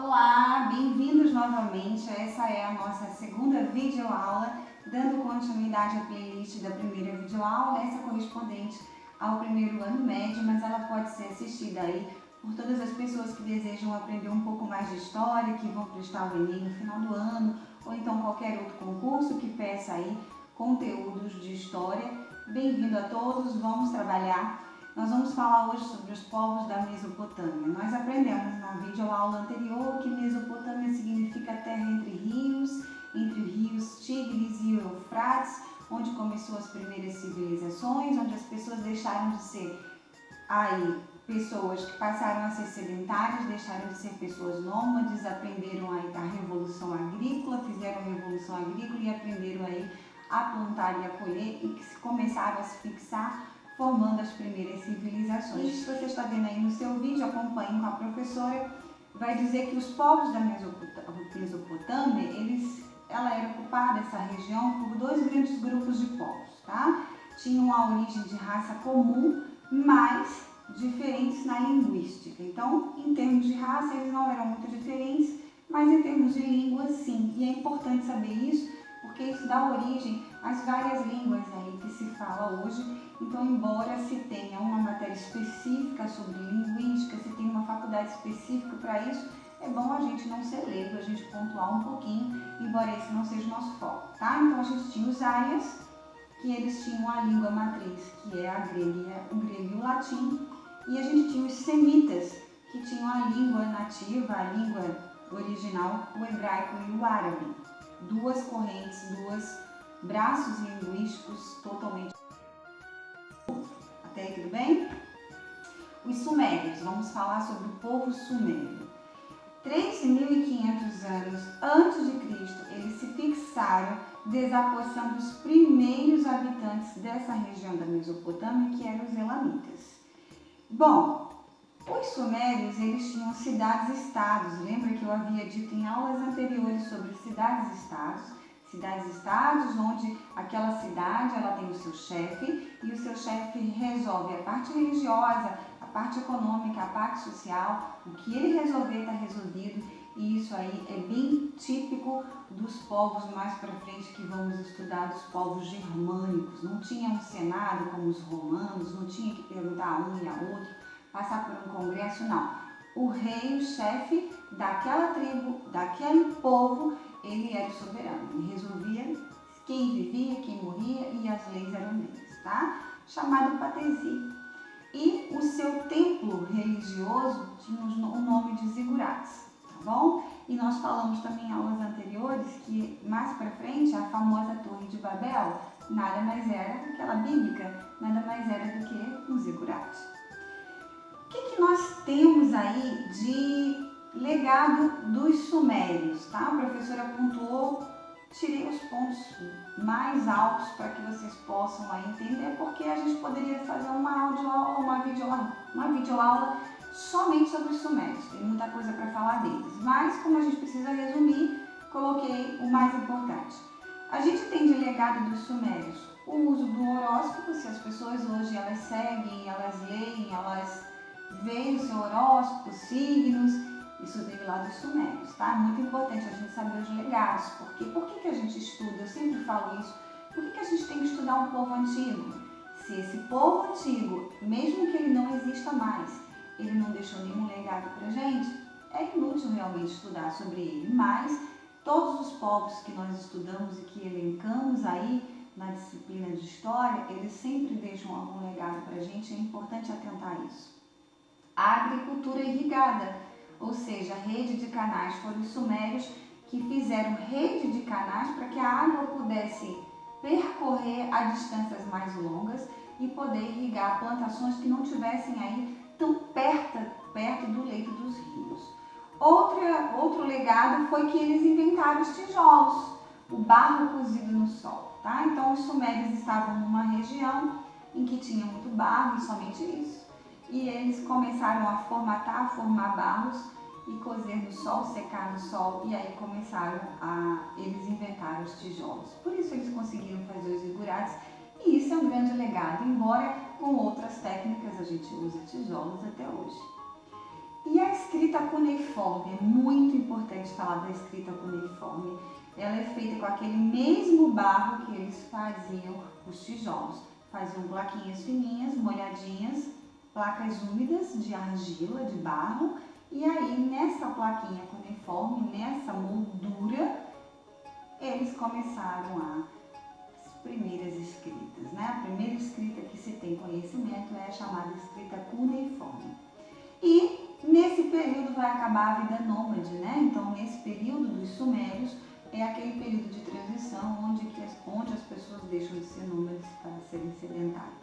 Olá, bem-vindos novamente. Essa é a nossa segunda videoaula, dando continuidade à playlist da primeira videoaula, essa correspondente ao primeiro ano médio, mas ela pode ser assistida aí por todas as pessoas que desejam aprender um pouco mais de história, que vão prestar o Enem no final do ano, ou então qualquer outro concurso que peça aí conteúdos de história. Bem-vindo a todos, vamos trabalhar. Nós vamos falar hoje sobre os povos da Mesopotâmia. Nós aprendemos na videoaula anterior que Mesopotâmia significa terra entre os rios Tigres e Eufrates, onde começou as primeiras civilizações, onde as pessoas deixaram de ser aí pessoas que passaram a ser sedentárias, deixaram de ser pessoas nômades, aprenderam aí a revolução agrícola, fizeram a revolução agrícola e aprenderam aí a plantar e a colher e que começaram a se fixar, formando as primeiras civilizações. Se você está vendo aí no seu vídeo, acompanhe com a professora, vai dizer que os povos da Mesopotâmia, ela era ocupada, essa região, por dois grandes grupos de povos, tá? Tinham a origem de raça comum, mas diferentes na linguística. Então, em termos de raça, eles não eram muito diferentes, mas em termos de língua, sim. E é importante saber isso, porque isso dá origem às várias línguas aí que se fala hoje. Então, embora se tenha uma matéria específica sobre linguística, se tem uma faculdade específica para isso, é bom a gente não ser leigo, a gente pontuar um pouquinho, embora esse não seja o nosso foco, tá? Então, a gente tinha os aias, que eles tinham a língua matriz, que é o grego e o latim, e a gente tinha os semitas, que tinham a língua nativa, a língua original, o hebraico e o árabe. Duas correntes, dois braços linguísticos totalmente. Até aí tudo bem? Os sumérios, vamos falar sobre o povo sumério. 3.500 anos antes de Cristo, eles se fixaram desapossando os primeiros habitantes dessa região da Mesopotâmia, que eram os elamitas. Bom, os sumérios, eles tinham cidades-estados. Lembra que eu havia dito em aulas anteriores sobre cidades-estados? Cidades-estados, onde aquela cidade ela tem o seu chefe e o seu chefe resolve a parte religiosa, a parte econômica, a parte social. O que ele resolver está resolvido, e isso aí é bem típico dos povos mais para frente que vamos estudar, dos povos germânicos. Não tinha um senado como os romanos, não tinha que perguntar a um e a outro, passar por um congresso, não. O rei, o chefe daquela tribo, daquele povo, ele era o soberano. Ele resolvia quem vivia, quem morria, e as leis eram deles, tá? Chamado patesi. E o seu templo religioso tinha o nome de zigurates, tá bom? E nós falamos também em aulas anteriores que mais para frente a famosa Torre de Babel nada mais era, aquela bíblica, nada mais era do que um zigurate. O que nós temos aí de legado dos sumérios, tá? A professora pontuou, tirei os pontos mais altos para que vocês possam aí entender, porque a gente poderia fazer uma audioaula, uma videoaula somente sobre os sumérios. Tem muita coisa para falar deles, mas como a gente precisa resumir, coloquei o mais importante. A gente tem de legado dos sumérios o uso do horóscopo. Se as pessoas hoje elas seguem, elas leem, elas veem o seu horóscopo, signos, isso veio lá dos sumérios, tá? Muito importante a gente saber os legados. Por que a gente estuda? Eu sempre falo isso. Por que a gente tem que estudar um povo antigo? Se esse povo antigo, mesmo que ele não exista mais, ele não deixou nenhum legado pra gente, é inútil realmente estudar sobre ele. Mas todos os povos que nós estudamos e que elencamos aí na disciplina de história, eles sempre deixam algum legado pra gente, é importante atentar a isso. A agricultura irrigada, ou seja, a rede de canais, foram os sumérios que fizeram rede de canais para que a água pudesse percorrer a distâncias mais longas e poder irrigar plantações que não tivessem aí tão perto do leito dos rios. Outro legado foi que eles inventaram os tijolos, o barro cozido no sol, tá? Então os sumérios estavam numa região em que tinha muito barro e somente isso. E eles começaram a formar barros e cozer no sol, secar no sol, e aí eles inventaram os tijolos. Por isso eles conseguiram fazer os zigurates, e isso é um grande legado, embora com outras técnicas a gente usa tijolos até hoje. E a escrita cuneiforme, é muito importante falar da escrita cuneiforme. Ela é feita com aquele mesmo barro que eles faziam os tijolos. Faziam plaquinhas fininhas, molhadinhas, placas úmidas de argila, de barro. E aí, nessa plaquinha cuneiforme, nessa moldura, eles começaram as primeiras escritas, né? A primeira escrita que se tem conhecimento é a chamada escrita cuneiforme. E nesse período vai acabar a vida nômade, né? Então, nesse período dos sumérios, é aquele período de transição onde as pessoas deixam de ser nômades para serem sedentárias.